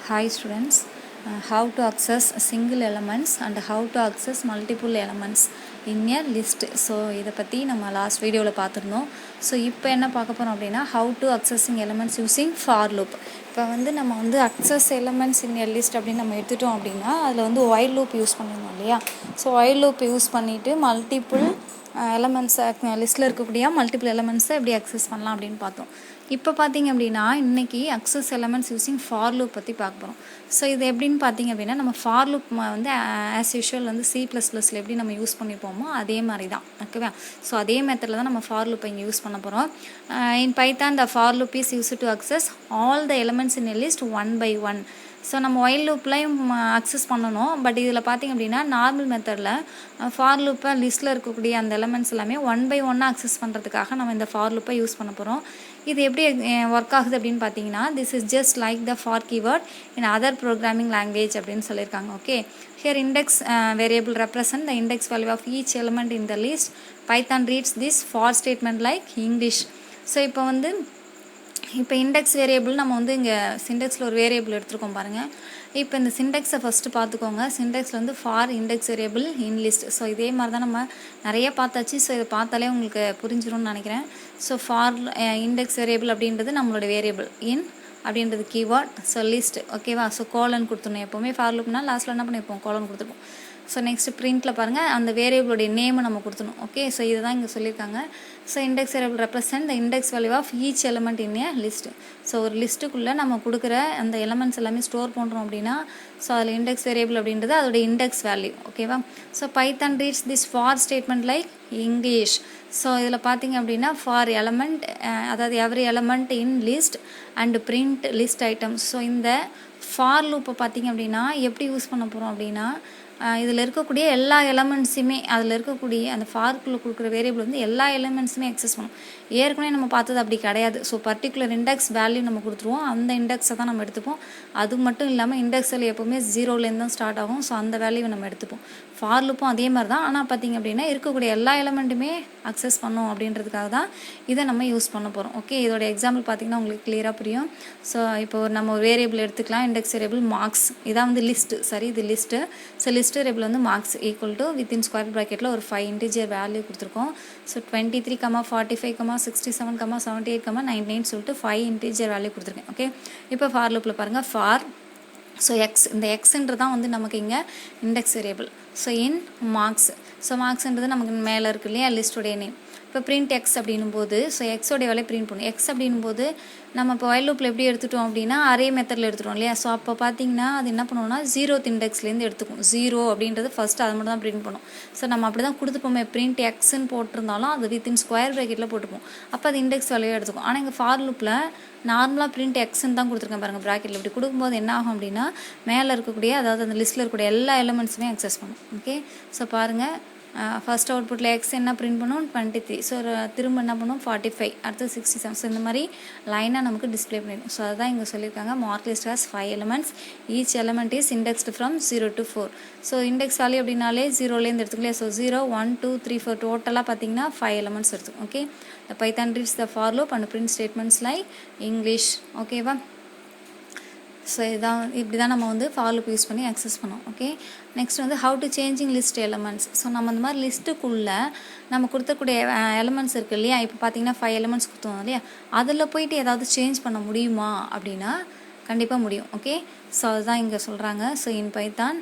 Hi students, how to access single elements and how to access multiple elements in a list. So இதை பற்றி நம்ம last வீடியோவில் பார்த்துருந்தோம். So இப்போ என்ன பார்க்க போகிறோம் அப்படின்னா how to accessing elements using for loop. இப்போ நம்ம access elements in a list அப்படின்னு நம்ம எடுத்துட்டோம் அப்படின்னா அதில் while loop யூஸ் பண்ணிருந்தோம் இல்லையா. ஸோ while loop யூஸ் பண்ணிவிட்டு மல்டிபிள் எலமெண்ட்ஸை லிஸ்ட்டில் இருக்கக்கூடிய மல்டிபிள் எலமெண்ட்ஸை எப்படி அக்சஸ் பண்ணலாம் அப்படின்னு பார்த்தோம். இப்போ பார்த்தீங்க அப்படின்னா இன்றைக்கி access elements using for loop பற்றி பார்க்க போகிறோம். ஸோ இது எப்படின்னு பார்த்தீங்க அப்படின்னா நம்ம ஃபார் லூப் ஆஸ் யூஷுவல் C++ல எப்படி நம்ம யூஸ் பண்ணியிருப்போமோ அதே மாதிரி தான், ஓகேவா. ஸோ அதே மெத்தடில் தான் நம்ம ஃபார் லூப்பை இங்கே யூஸ் பண்ண போகிறோம். In Python the for loop is use to access all the elements in a list one by one. So நம்ம ஒயில் லூப்லையும் அக்சஸ் பண்ணணும். பட் இதில் பார்த்திங்க அப்படின்னா நார்மல் மெத்தடில் ஃபார் லூப்பை லிஸ்ட்டில் இருக்கக்கூடிய அந்த எலமெண்ட்ஸ் எல்லாமே ஒன் பை ஒன்னாக அக்சஸ் பண்ணுறதுக்காக நம்ம இந்த ஃபார் லூப்பை யூஸ் பண்ண போகிறோம். இது எப்படி ஒர்க் ஆகுது அப்படின்னு பார்த்தீங்கன்னா this is just like the for keyword in other programming language அப்படின்னு சொல்லியிருக்காங்க. Okay, here index variable represent the index value of each element in the list. Python reads this for statement like English. So இப்போ index variable நம்ம இங்கே சிண்டெக்ஸில் ஒரு variable எடுத்துருக்கோம் பாருங்கள். இப்போ இந்த சிண்டெக்ஸை ஃபஸ்ட்டு பார்த்துக்கோங்க. சிண்டெக்ஸில் for index variable in list. So இதே மாதிரி தான் நம்ம நிறைய பார்த்தாச்சு. ஸோ இதை பார்த்தாலே உங்களுக்கு புரிஞ்சிடும்னு நினைக்கிறேன். ஸோ ஃபார் இண்டெக்ஸ் வேரியபிள் அப்படின்றது நம்மளோட வேரியபிள், இன் அப்படின்றது கீவேர்ட், ஸோ லிஸ்ட், ஓகேவா. ஸோ கோலன் கொடுத்துடணும். எப்போவுமே ஃபார் லூப்னா லாஸ்ட்டில் என்ன பண்ணியிருப்போம், கோலன் கொடுத்துருப்போம். ஸோ நெக்ஸ்ட் பிரிண்ட்டில் பாருங்கள் அந்த வேரியபிளுடைய நேமை நம்ம கொடுத்துணும். ஓகே, ஸோ இதை தான் இங்கே சொல்லியிருக்காங்க. So index variable represent the index value of each element in a list. So ஒரு லிஸ்ட்டுக்குள்ளே நம்ம கொடுக்குற அந்த எலமெண்ட்ஸ் எல்லாமே ஸ்டோர் பண்ணுறோம் அப்படின்னா ஸோ அதில் இண்டெக்ஸ் வேரியபிள் அப்படின்றது அதோட இண்டெக்ஸ் வேல்யூ, ஓகேவா. So Python reads this for statement like English. So இதில் பார்த்தீங்க அப்படின்னா ஃபார் எலமெண்ட், அதாவது every element in list and print list items. So இந்த ஃபார் லூப்பை பார்த்தீங்க அப்படின்னா எப்படி யூஸ் பண்ண போகிறோம் அப்படின்னா இதில் இருக்கக்கூடிய எல்லா எலமெண்ட்ஸுமே அதில் இருக்கக்கூடிய அந்த ஃபார்க்குள்ளே கொடுக்குற வேரியபிள் எல்லா எலமெண்ட்ஸுமே அக்சஸ் பண்ணும். ஏற்கனவே நம்ம பார்த்தது அப்படி கிடையாது. ஸோ பர்டிகுலர் இண்டெக்ஸ் வேல்யூ நம்ம கொடுத்துருவோம், அந்த இண்டெக்ஸை தான் நம்ம எடுத்துப்போம். அது மட்டும் இல்லாமல் இண்டெக்ஸில் எப்போவுமே 0லேருந்து தான் ஸ்டார்ட் ஆகும். ஸோ அந்த வேல்யூவை நம்ம எடுத்துப்போம். ஃபார் லூப்பும் அதே மாதிரி தான். ஆனால் பார்த்திங்க அப்படின்னா இருக்கக்கூடிய எல்லா எலமெண்ட்டுமே அக்சஸ் பண்ணோம் அப்படின்றதுக்காக தான் இதை நம்ம யூஸ் பண்ண போகிறோம். ஓகே, இதோட எக்ஸாம்பிள் பார்த்திங்கன்னா உங்களுக்கு கிளியராக புரியும். ஸோ இப்போ நம்ம ஒரு வேரியபிள் எடுத்துக்கலாம். Index variable marks. இதான் லிஸ்ட்டு, சரி, இது list. So list variable marks equal to within square ப்ராக்கெட்டில் ஒரு 5 இன்டிஜர் வேல்யூ கொடுத்துருக்கோம். ஸோ 23, 45, 67, 78, 99 சொல்லிட்டு 5 இன்டிஜர் வேல்யூ கொடுத்துருக்கேன். ஓகே, இப்போ ஃபார் லூப்பில் பாருங்கள் ஃபார் ஸோ எக்ஸ், இந்த எக்ஸ்ன்றது தான் நமக்கு இங்கே index variable. So in marks. So மார்க்ஸ்ன்றது நமக்கு மேலே இருக்கு இல்லையா லிஸ்டோடைய நேம். இப்போ பிரிண்ட் எக்ஸ் அப்படின்னும் போது ஸோ எக்ஸோடைய வேலையை பிரிண்ட் பண்ணும். எக்ஸ் அப்படின்னும் போது நம்ம இப்போ ஒயில் லூப்பில் எப்படி எடுத்துட்டோம் அப்படின்னா அரே மெத்தடில் எடுத்துட்டோம் இல்லையா. ஸோ அப்போ பார்த்தீங்கன்னா அது என்ன பண்ணுவோம்னா 0th இண்டெக்ஸ்லேருந்து எடுத்துக்கும். 0 அப்படின்றது ஃபஸ்ட்டு அதை மட்டும் தான் பிரிண்ட் பண்ணும். ஸோ நம்ம அப்படி தான் கொடுத்துப்போமே, பிரிண்ட் எக்ஸ்ன்னு போட்டிருந்தாலும் அது வித்தின் ஸ்கொயர் ப்ராக்கெட்டில் போட்டுப்போம். அப்போ அது இண்டெக்ஸ் வேலையை எடுத்துக்கும். ஆனால் இங்கே ஃபார் லூப்பில் நார்மலாக பிரிண்ட் எக்ஸ்ன்னு தான் கொடுத்துருக்கேன் பாருங்கள் ப்ராக்கெட்டில். இப்படி கொடுக்கும்போது என்ன ஆகும் அப்படின்னா மேலே இருக்கக்கூடிய, அதாவது அந்த லிஸ்ட்டில் இருக்கக்கூடிய எல்லா எலமெண்ட்ஸுமே அக்சஸ் பண்ணும். ஓகே, ஸோ பாருங்கள் ஃபஸ்ட் அவுட்புட்டில் எக்ஸ் என்ன பிரிண்ட் பண்ணும் 23. ஸோ திரும்ப என்ன பண்ணும் 45, அடுத்து 67. ஸோ இந்த மாதிரி லைனாக நமக்கு டிஸ்பிளே பண்ணிடும். ஸோ அதுதான் இங்கே சொல்லியிருக்காங்க. Mark list has 5 elements. Each element is indexed from 0 to 4. So index value அப்படின்னாலே 0லேருந்து எடுத்துக்கலையா. ஸோ 0, 1, 2, 3, 4 டோட்டலாக பார்த்தீங்கன்னா 5 elements எடுத்துக்கும். Okay, the Python reads the for loop and print statements like English. ஓகேவா. ஸோ இதான் இப்படி தான் நம்ம ஃபார் லூப் யூஸ் பண்ணி அக்சஸ் பண்ணோம். Okay, next how to changing list elements. So நம்ம இந்த மாதிரி லிஸ்ட்டுக்குள்ளே நம்ம கொடுத்தக்கூடிய எலமெண்ட்ஸ் இருக்குது இல்லையா. இப்போ பார்த்தீங்கன்னா 5 elements கொடுத்தோம் இல்லையா. அதில் போயிட்டு ஏதாவது சேஞ்ச் பண்ண முடியுமா அப்படின்னா கண்டிப்பாக முடியும். ஓகே, ஸோ அதுதான் இங்கே சொல்கிறாங்க. So in Python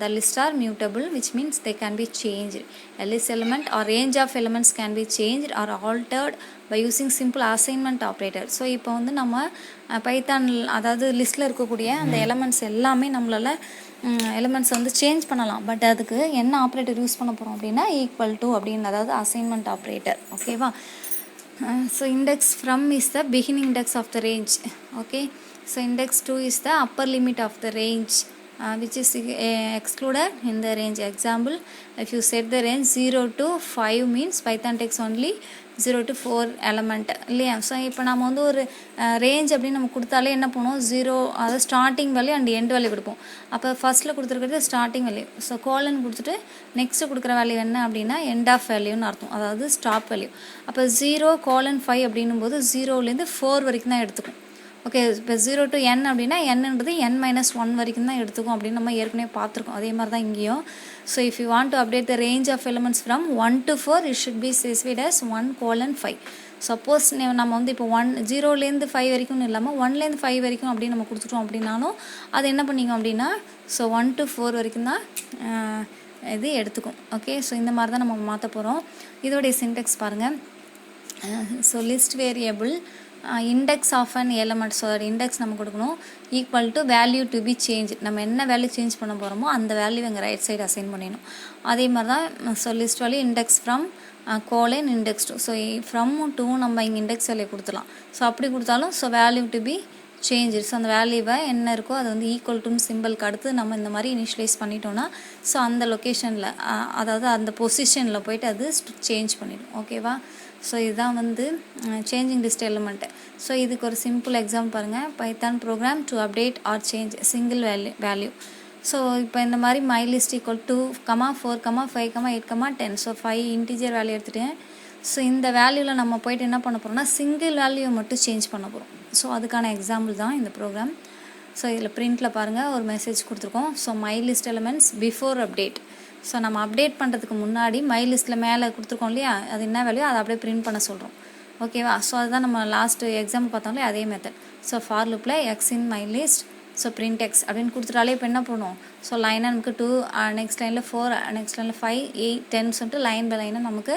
the lists are mutable, which means they can be changed. A list element or range of elements can be changed or altered by using simple assignment operator. So இப்போ நம்ம Python, அதாவது லிஸ்ட்டில் இருக்கக்கூடிய அந்த elements எல்லாமே நம்மளால் elements change பண்ணலாம். But அதுக்கு என்ன ஆப்ரேட்டர் யூஸ் பண்ண போகிறோம் அப்படின்னா ஈக்குவல் டு அப்படின்னு, அதாவது அசைன்மெண்ட் ஆப்ரேட்டர். ஓகேவா. So index from is the beginning index of the range. Okay, so index 2 is the upper limit of the range which is excluded in the range. Example, if you set the range 0 to 5 means Python takes only 0 to 4 element இல்லையா. So இப்போ நம்ம ஒரு range அப்படின்னு நம்ம கொடுத்தாலே என்ன பண்ணுவோம் 0, அதாவது starting value and end value கொடுப்போம். அப்போ ஃபஸ்ட்டில் கொடுத்துருக்கிறது ஸ்டார்டிங் வேல்யூ. ஸோ கோலன் கொடுத்துட்டு நெக்ஸ்ட்டு கொடுக்குற வேல்யூ என்ன அப்படின்னா எண்ட் ஆஃப் வேல்யூன்னு அர்த்தம், அதாவது ஸ்டாப் வேல்யூ. அப்போ 0:5 அப்படின்னும் போது 0லேருந்து 4 வரைக்கும் தான் எடுத்துக்கும். ஓகே இப்போ 0 to n அப்படின்னா என்னன்றது n-1 வரைக்கும் தான் எடுத்துக்கும் அப்படின்னு நம்ம ஏற்கனவே பார்த்துருக்கோம். அதே மாதிரி தான் இங்கேயும். So if you want to update the range of elements from 1 to 4 it should be specified as 1:5. Suppose நம்ம வந்து இப்போ 0லேருந்து 5 வரைக்கும் இல்லாமல் 1லேருந்து 5 வரைக்கும் அப்படின்னு நம்ம கொடுத்துட்டோம் அப்படின்னாலும் அது என்ன பண்ணிங்க அப்படின்னா ஸோ 1 to 4 வரைக்கும் தான் இது எடுத்துக்கும். ஓகே, ஸோ இந்த மாதிரி தான் நம்ம மாற்ற போகிறோம். இதோடைய சின்டெக்ஸ் பாருங்கள். So list variable index of an element, so அதோட இண்டெக்ஸ் நம்ம கொடுக்கணும் equal to value to be change. நம்ம என்ன வேல்யூ சேஞ்ச் பண்ண போகிறோமோ அந்த வேல்யூ எங்கள் ரைட் சைடு அசைன் பண்ணிடணும். அதே மாதிரி தான் so list value index from colon index two. So from two நம்ம இங்கே இண்டெக்ஸ் வேல்யூ கொடுத்துடலாம். ஸோ அப்படி கொடுத்தாலும் so value to be change. So அந்த வேல்யூவை என்ன இருக்கோ அது வந்து ஈக்குவல் டுன்னு சிம்பிளுக்கு அடுத்து நம்ம இந்த மாதிரி இனிஷியலைஸ் பண்ணிட்டோம்னா ஸோ அந்த லொக்கேஷனில் அதாவது அந்த பொசிஷனில் போய்ட்டு அது சேஞ்ச் பண்ணிடும். ஓகேவா? ஸோ இதுதான் வந்து சேஞ்சிங் லிஸ்ட் எலிமெண்ட்டு. ஸோ இதுக்கு ஒரு சிம்பிள் எக்ஸாம்பிள் பாருங்கள். Python program to update or change single value. So இப்போ இந்த மாதிரி my list equal 2, 4, 5, 8, 10. So 5 integer value எடுத்துகிட்டேன். ஸோ இந்த வேல்யூவில் நம்ம போய்ட்டு என்ன பண்ண போகிறோம்னா சிங்கிள் வேல்யூவை மட்டும் சேஞ்ச் பண்ண போகிறோம். ஸோ அதுக்கான எக்ஸாம்பிள் தான் இந்த ப்ரோக்ராம். ஸோ இதில் பிரிண்டில் பாருங்கள் ஒரு மெசேஜ் கொடுத்துருக்கோம். So my list elements before update. So நம்ம அப்டேட் பண்ணுறதுக்கு முன்னாடி மை லிஸ்ட்டில் மேலே கொடுத்துருக்கோம் இல்லையா, அது என்ன வேல்யூ அதை அப்படியே பிரிண்ட் பண்ண சொல்கிறோம். ஓகேவா? ஸோ அதுதான் நம்ம லாஸ்ட் எக்ஸாம்பிள் பார்த்தோம்லே அதே மெத்தட். ஸோ ஃபார் லூப்பில் x in my list so print X அப்படின்னு கொடுத்துட்டாலே இப்போ என்ன பண்ணுவோம், ஸோ லைனாக நமக்கு 2, நெக்ஸ்ட் லைனில் 4, நெக்ஸ்ட் லைனில் 5, 8, 10 சொல்லிட்டு லைன் பை லைனாக நமக்கு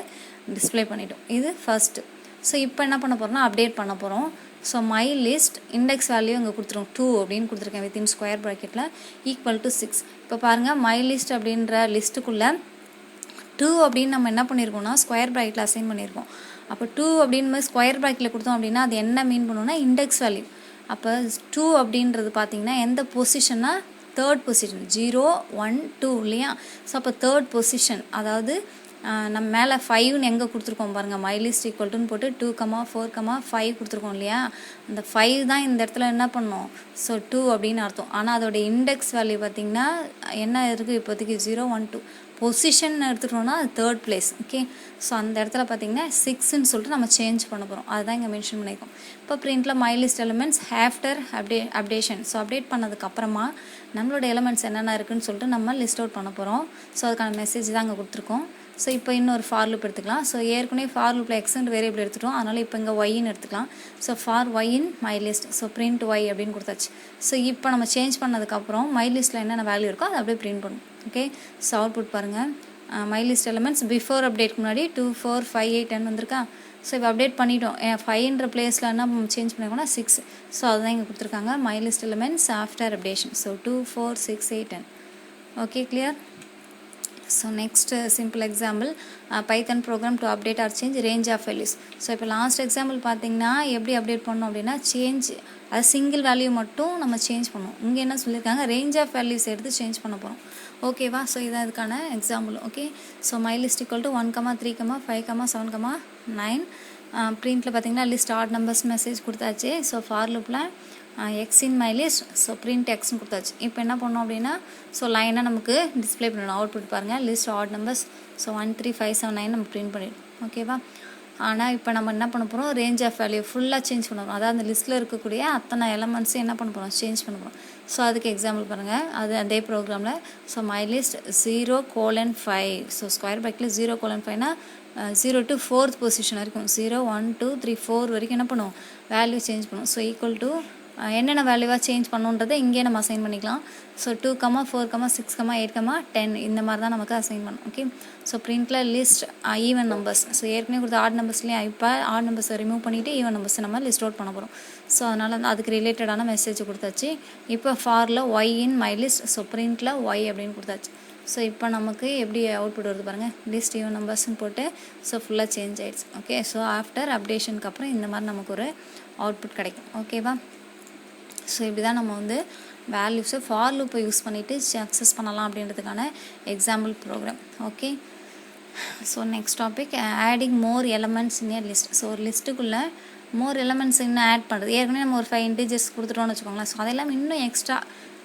டிஸ்பிளே பண்ணிட்டோம். இது ஃபஸ்ட்டு. ஸோ இப்போ என்ன பண்ண போகிறோம்னா அப்டேட் பண்ண போகிறோம். So my list index value இங்கே கொடுத்துருவோம் 2 அப்படின்னு கொடுத்துருக்கேன் வித்தின் ஸ்கொயர் ப்ராக்கெட்டில் ஈக்குவல் டு 6. இப்போ பாருங்கள் மை லிஸ்ட் அப்படின்ற லிஸ்ட்டுக்குள்ளே 2 அப்படின்னு நம்ம என்ன பண்ணியிருக்கோம்னா ஸ்கொயர் ப்ராக்கெட்டில் அசைன் பண்ணியிருக்கோம். அப்போ 2 அப்படின்னு ஸ்கொயர் ப்ராக்கெட்டில் கொடுத்தோம் அப்படின்னா அது என்ன மீன் பண்ணுவோம்னா இண்டெக்ஸ் வேல்யூ. அப்போ 2 அப்படின்றது பார்த்திங்கன்னா எந்த பொசிஷன்னா தேர்ட் பொசிஷன் 0, 1, 2 இல்லையா. ஸோ அப்போ தேர்ட் பொசிஷன், அதாவது நம்ம மேலே 5ன்னு எங்கே கொடுத்துருக்கோம் பாருங்கள், மை லிஸ்ட் ஈக்குவல்ட்டுன்னு போட்டு 2, 4, 5 கொடுத்துருக்கோம் இல்லையா. அந்த 5 தான் இந்த இடத்துல என்ன பண்ணோம், ஸோ 2 அப்படின்னு அர்த்தம். ஆனால் அதோட இண்டெக்ஸ் வேல்யூ பார்த்திங்கன்னா என்ன இருக்குது இப்போதைக்கு 0, 1, 2. பொசிஷன் எடுத்துகிட்டோம்னா அது தேர்ட் பிளேஸ். ஓகே, ஸோ அந்த இடத்துல பார்த்திங்கன்னா 6ன்னு சொல்லிட்டு நம்ம சேஞ்ச் பண்ண போகிறோம். அதுதான் இங்கே மென்ஷன் பண்ணியிருக்கோம். இப்போ பிரிண்டில் my list elements after updation. So update பண்ணதுக்கப்புறமா நம்மளோட எலிமெண்ட்ஸ் என்னென்ன இருக்குதுன்னு சொல்லிட்டு நம்ம லிஸ்ட் அவுட் பண்ண போகிறோம். ஸோ அதுக்கான மெசேஜ் தான் அங்கே கொடுத்துருக்கோம். ஸோ இப்போ இன்னொரு ஃபார் லூப் எடுத்துக்கலாம். ஸோ ஏற்கனவே ஃபார் லூப்பில் எக்ஸ்ன்ற வேரியபிள் எடுத்துட்டோம், அதனால் இப்போ இங்கே ஒய்ன்னு எடுத்துக்கலாம். So for y in my list, so print y அப்படின்னு கொடுத்தாச்சு. ஸோ இப்போ நம்ம சேஞ்ச் பண்ணதுக்கப்புறம் மை லிஸ்ட்டில் என்னென்ன வேல்யூ இருக்கோ அதை அப்படியே பிரிண்ட் பண்ணும். ஓகே, ஸோ அவுட்புட் பாருங்கள். மை லிஸ்ட் எலிமெண்ட்ஸ் பிஃபோர் அப்டேட்க்கு முன்னாடி 2, 4, 5, 8, 10 வந்திருக்கா. ஸோ இப்போ அப்டேட் பண்ணிட்டோம். 5ன்ற பிளேஸில் என்ன சேஞ்ச் பண்ணிக்கோன்னா 6. ஸோ அதுதான் இங்கே கொடுத்துருக்காங்க my list elements after updation. So 2, 4, 6, 8, 10. Okay, clear? So next simple example Python program to update or change range of values. So இப்போ லாஸ்ட் எக்ஸாம்பிள் பார்த்தீங்கன்னா எப்படி அப்டேட் பண்ணோம் அப்படின்னா சேஞ்ச் அது சிங்கிள் வேல்யூ மட்டும் நம்ம சேஞ்ச் பண்ணுவோம். இங்கே என்ன சொல்லியிருக்காங்க, ரேஞ்ச் ஆஃப் வேல்யூஸ் எடுத்து சேஞ்ச் பண்ண போகிறோம். ஓகேவா? ஸோ இதான் இதுக்கான example. Okay, so my list equal to 1, 3, 5, 7, 9. பிரிண்டில் பார்த்தீங்கன்னா லிஸ்ட் ஆட் நம்பர்ஸ் மெசேஜ் கொடுத்தாச்சு. ஸோ ஃபார் லூப்பில் x in my list so print எக்ஸ்ன்னு கொடுத்தாச்சு. இப்போ என்ன பண்ணோம் அப்படின்னா ஸோ லைனாக நமக்கு டிஸ்பிளே பண்ணணும். அவுட்புட் பாருங்கள் லிஸ்ட் ஆட் நம்பர்ஸ் ஸோ 1, 3, 5, 7, 9 நம்ம பிரிண்ட் பண்ணிடும். ஓகேவா? ஆனால் இப்போ நம்ம என்ன பண்ண போகிறோம், ரேஞ்ச் ஆஃப் வேல்யூ ஃபுல்லாக சேஞ்ச் பண்ண போகிறோம். அதாவது அந்த லிஸ்ட்டில் இருக்கக்கூடிய அத்தனை எலமெண்ட்ஸும் என்ன பண்ண போகிறோம், சேஞ்ச் பண்ண போகிறோம். ஸோ அதுக்கு எக்ஸாம்பிள் பாருங்கள். அது அதே ப்ரோக்ராமில் so my list 0:5. So square ப்ராக்கெட்டில் 0:5னா 0 to 4th பொசிஷன் வரைக்கும் 0, 1, 2, 3, 4 வரைக்கும் என்ன பண்ணுவோம், வேல்யூ சேஞ்ச் பண்ணுவோம். ஸோ ஈக்குவல் டு என்னென்ன வேல்யூவாக சேஞ்ச் பண்ணுன்றதை இங்கேயே நம்ம அசைன் பண்ணிக்கலாம். ஸோ 2, 4, 6, 8, 10 இந்த மாதிரி தான் நமக்கு அசைன் பண்ணணும். ஓகே, ஸோ பிரிண்டில் லிஸ்ட் ஈவன் நம்பர்ஸ். ஸோ ஏற்கனவே கொடுத்த ஆட் நம்பர்ஸ்லேயே இப்போ ஆட் நம்பர்ஸை ரிமூவ் பண்ணிவிட்டு ஈவன் நம்பர்ஸ் நம்ம லிஸ்ட் அவுட் பண்ண போகிறோம். ஸோ அதனால் அதுக்கு ரிலேட்டடான மெசேஜ் கொடுத்தாச்சு. இப்போ ஃபாரில் y in my list so பிரிண்டில் ஒய் அப்படின்னு கொடுத்தாச்சு. ஸோ இப்போ நமக்கு எப்படி அவுட்புட் வருது பாருங்கள், லிஸ்ட் ஈவன் நம்பர்ஸ்ன்னு போட்டு ஸோ ஃபுல்லாக சேஞ்ச் ஆகிடுச்சு. ஓகே, ஸோ ஆஃப்டர் அப்டேஷனுக்கு அப்புறம் இந்த மாதிரி நமக்கு ஒரு அவுட்புட் கிடைக்கும். ஓகேவா? ஸோ இப்படி தான் நம்ம வந்து வேல்யூஸை ஃபார் லூப்பை யூஸ் பண்ணிவிட்டு அக்சஸ் பண்ணலாம் அப்படின்றதுக்கான example program. Okay, so next topic adding more elements in a list. So ஒரு லிஸ்ட்டுக்குள்ளே மோர் எலமெண்ட்ஸ் இன்னும் ஆட் பண்ணுறது. ஏற்கனவே நம்ம ஒரு 5 இன்டிஜர்ஸ் கொடுத்துட்டோம்னு வச்சுக்கோங்களேன். ஸோ அதெல்லாம் இன்னும் எக்ஸ்ட்ரா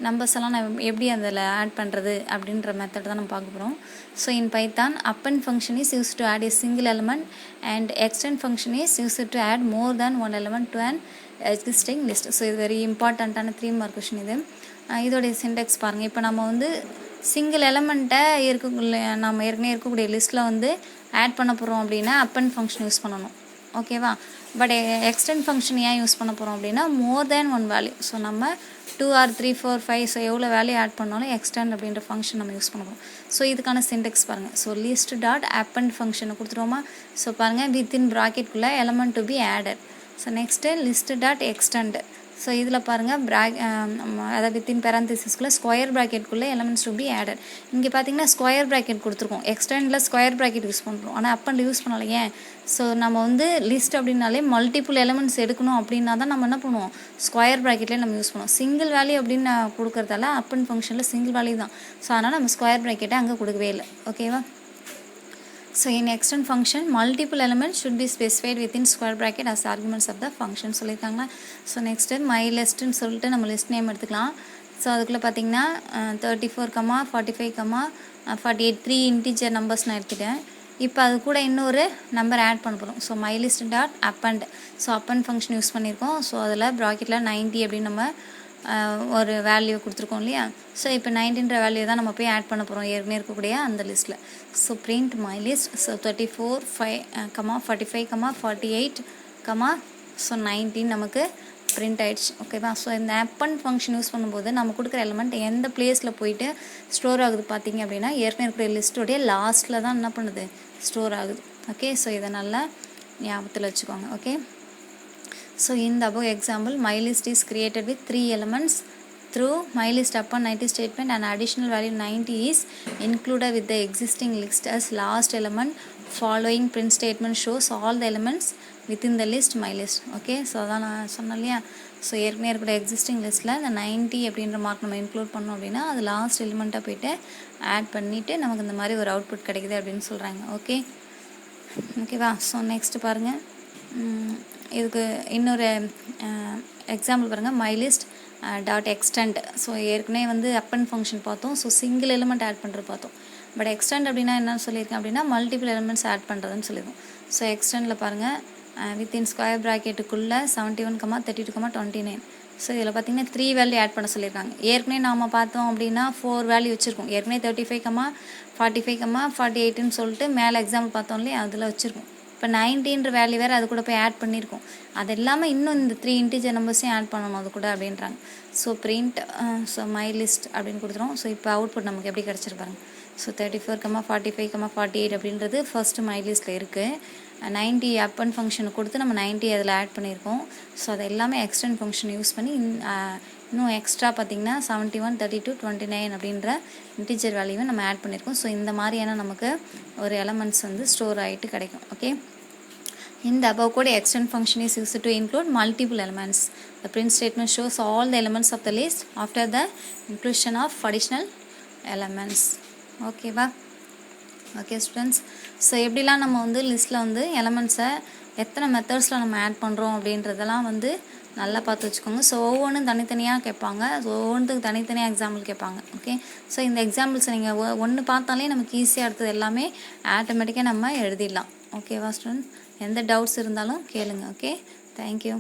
நம்பர்ஸ் எல்லாம் நம்ம எப்படி அதில் ஆட் பண்ணுறது அப்படின்ற மெத்தட் தான் நம்ம பார்க்க போகிறோம். So in Python append function is used to add a single element and extend function is used to add more than one element to an existing list. So இது வெரி இம்பார்ட்டண்ட்டான 3 mark question இது. இதோடைய syntax பாருங்கள். இப்போ நம்ம வந்து single எலமெண்ட்டை நம்ம ஏற்கனவே இருக்கக்கூடிய லிஸ்ட்டில் வந்து ஆட் பண்ண போகிறோம் அப்படின்னா append ஃபங்க்ஷன் யூஸ் பண்ணணும். ஓகேவா? பட் எக்ஸ்டெண்ட் ஃபங்க்ஷன் ஏன் யூஸ் பண்ண போகிறோம் அப்படின்னா மோர் தேன் ஒன் வேல்யூ. ஸோ நம்ம 2 or 3 4 5 ஸோ எவ்வளோ வேல்யூ ஆட் பண்ணாலும் எக்ஸ்டெண்ட் அப்படின்ற ஃபங்க்ஷன் நம்ம யூஸ் பண்ண போகிறோம். ஸோ இதுக்கான சின்டெக்ஸ் பாருங்கள். ஸோ லிஸ்ட் டாட் append ஃபங்க்ஷனை கொடுத்துருவோமா? ஸோ பாருங்கள் வித்தின் ப்ராக்கெட்குள்ளே element to be added. So next list dot extend. So இதில் பாருங்கள் அதாவது வித்தின் பேரந்திசிஸ்குள்ளே ஸ்கொயர் ப்ராக்கெட்குள்ளே எலமெண்ட்ஸ் டு பி ஆடட். இங்கே பார்த்தீங்கன்னா ஸ்கொயர் ப்ராக்கெட் கொடுத்துருக்கோம். எக்ஸ்டெண்டில் ஸ்கொயர் ப்ராக்கெட் யூஸ் பண்ணுறோம். ஆனால் அப்பண்ட் யூஸ் பண்ணலை. ஏன்? ஸோ நம்ம வந்து லிஸ்ட் அப்படின்னாலே மல்டிபிள் எலமெண்ட்ஸ் எடுக்கணும் அப்படின்னா தான் நம்ம என்ன பண்ணுவோம், ஸ்கொயர் ப்ராக்கெட்லேயே நம்ம யூஸ் பண்ணுவோம். சிங்கிள் வேல்யூ அப்படின்னு கொடுக்குறதால அப்பண்ட் ஃபங்க்ஷனில் சிங்கிள் வேல்யூ தான். ஸோ அதனால் நம்ம ஸ்கொயர் ப்ராக்கெட்டை அங்கே கொடுக்கவே இல்லை. ஓகேவா? So in extend function, multiple elements should be specified within square bracket as arguments of the function சொல்லியிருக்காங்க. ஸோ நெக்ஸ்ட்டு my listன்னு சொல்லிட்டு நம்ம லிஸ்ட் நேம் எடுத்துக்கலாம். ஸோ அதுக்குள்ளே பார்த்தீங்கன்னா 34, 45, 48 3 இன்டிஜர் நம்பர்ஸ் நான் எடுத்துட்டேன். இப்போ அது கூட இன்னொரு நம்பர் ஆட் பண்ண போகிறோம். So my list dot append. So append function use பண்ணியிருக்கோம். ஸோ அதில் ப்ராக்கெட்டில் 90 அப்படின்னு நம்ம ஒரு வேல்யூ கொடுத்துருக்கோம் இல்லையா? ஸோ இப்போ 90ன்ற வேல்யூ தான் நம்ம போய் ஆட் பண்ண போகிறோம் ஏற்கனவே இருக்கக்கூடிய அந்த லிஸ்ட்டில். So print my list. So 34, 45, 48, so 19 நமக்கு பிரிண்ட் ஆகிடுச்சு. ஓகேவா? ஸோ இந்த append ஃபங்க்ஷன் யூஸ் பண்ணும்போது நம்ம கொடுக்குற எலிமெண்ட் எந்த பிளேஸில் போயிட்டு ஸ்டோர் ஆகுது பார்த்தீங்க அப்படின்னா ஏற்கனவே இருக்கிற லிஸ்ட்டோடைய லாஸ்ட்டில் தான் என்ன பண்ணுது, ஸ்டோர் ஆகுது. ஓகே? ஸோ இதை நல்லா ஞாபகத்தில் வச்சுக்கோங்க. Okay? So in the above example, my list is created with 3 elements. Through my list append 90 statement, an additional value 90 is included with the existing list as last element. Following print statement shows all the elements within the list my list. Okay, so அதான் நான் சொன்னேன் இல்லையா? So ஏற்கனவே இருக்கிற existing லிஸ்ட்டில் இந்த 90 அப்படின்ற mark நம்ம இன்க்ளூட் பண்ணோம் அப்படின்னா அது லாஸ்ட் எலிமெண்ட்டாக போய்ட்டு ஆட் பண்ணிவிட்டு நமக்கு இந்த மாதிரி ஒரு அவுட்புட் கிடைக்குது அப்படின்னு சொல்கிறாங்க. ஓகேவா? ஸோ நெக்ஸ்ட்டு பாருங்கள். இதுக்கு இன்னொரு எக்ஸாம்பிள் பாருங்கள். My list dot extend. So ஏற்கனவே வந்து append ஃபங்க்ஷன் பார்த்தோம். ஸோ சிங்கிள் எலிமெண்ட் ஆட் பண்ணுறது பார்த்தோம். பட் எக்ஸ்டெண்ட் அப்படின்னா என்ன சொல்லியிருக்கேன் அப்படின்னா மல்டிபிள் எலிமெண்ட்ஸ் ஆட் பண்ணுறதுன்னு சொல்லியிருக்கோம். ஸோ எக்ஸ்டெண்டில் பாருங்கள் வித்தின் ஸ்கொயர் ப்ராக்கெட்டுக்குள்ளே 71, 32, 29. ஸோ இதில் பார்த்தீங்கன்னா 3 வேல்யூ ஆட் பண்ண சொல்லியிருக்காங்க. ஏற்கனவே நாம் பார்த்தோம் அப்படின்னா 4 வேல்யூ வச்சுருக்கோம். ஏற்கனவே 35, 45, 48ன்னு சொல்லிட்டு மேலே எக்ஸாம்பிள் பார்த்தோம் இல்லையா, அதில் வச்சுருக்கோம். இப்போ 90ன்ற வேல்யூ வேறு அது கூட போய் ஆட் பண்ணியிருக்கோம். அது இல்லாமல் இன்னும் இந்த 3 இன்டிஜர் நம்பர்ஸையும் ஆட் பண்ணணும் அது கூட அப்படின்றாங்க. So print so my list அப்படின்னு கொடுத்துரும். ஸோ இப்போ அவுட்புட் நமக்கு எப்படி கிடச்சிருப்பாங்க. ஸோ 34, 45, 48 அப்படின்றது ஃபர்ஸ்ட்டு மை லிஸ்ட்டில் இருக்குது. 90 append ஃபங்க்ஷனை கொடுத்து நம்ம 90 அதில் ஆட் பண்ணியிருக்கோம். ஸோ அது எல்லாமே எக்ஸ்டெண்ட் ஃபங்க்ஷன் யூஸ் பண்ணி இன்னும் எக்ஸ்ட்ரா பார்த்திங்கன்னா 71, 32, 29 அப்படின்ற இன்டிஜர் வேல்யூவை நம்ம ஆட் பண்ணியிருக்கோம். ஸோ இந்த மாதிரியான நமக்கு ஒரு எலமெண்ட்ஸ் வந்து ஸ்டோர் ஆகிட்டு கிடைக்கும். Okay? In the above code, extend function is used to include multiple elements. The print statement shows all the elements of the list after the inclusion of additional elements. ஓகேவா? Okay students. So எப்படிலாம் நம்ம வந்து லிஸ்ட்டில் வந்து எலமெண்ட்ஸை எத்தனை மெத்தட்ஸில் நம்ம add பண்ணுறோம் அப்படின்றதெல்லாம் வந்து நல்லா பார்த்து வச்சுக்கோங்க. ஸோ ஒவ்வொன்றும் தனித்தனியாக கேட்பாங்க. ஸோ ஒவ்வொன்றுக்கு தனித்தனியாக எக்ஸாம்பிள் கேட்பாங்க. ஓகே? ஸோ இந்த எக்ஸாம்பிள்ஸை நீங்கள் ஒன்று பார்த்தாலே நமக்கு ஈஸியாக எடுத்தது எல்லாமே ஆட்டோமேட்டிக்காக நம்ம எழுதிடலாம். ஓகேவா ஸ்டூடெண்ட்? எந்த டவுட்ஸ் இருந்தாலும் கேளுங்க. ஓகே? தேங்க்யூ.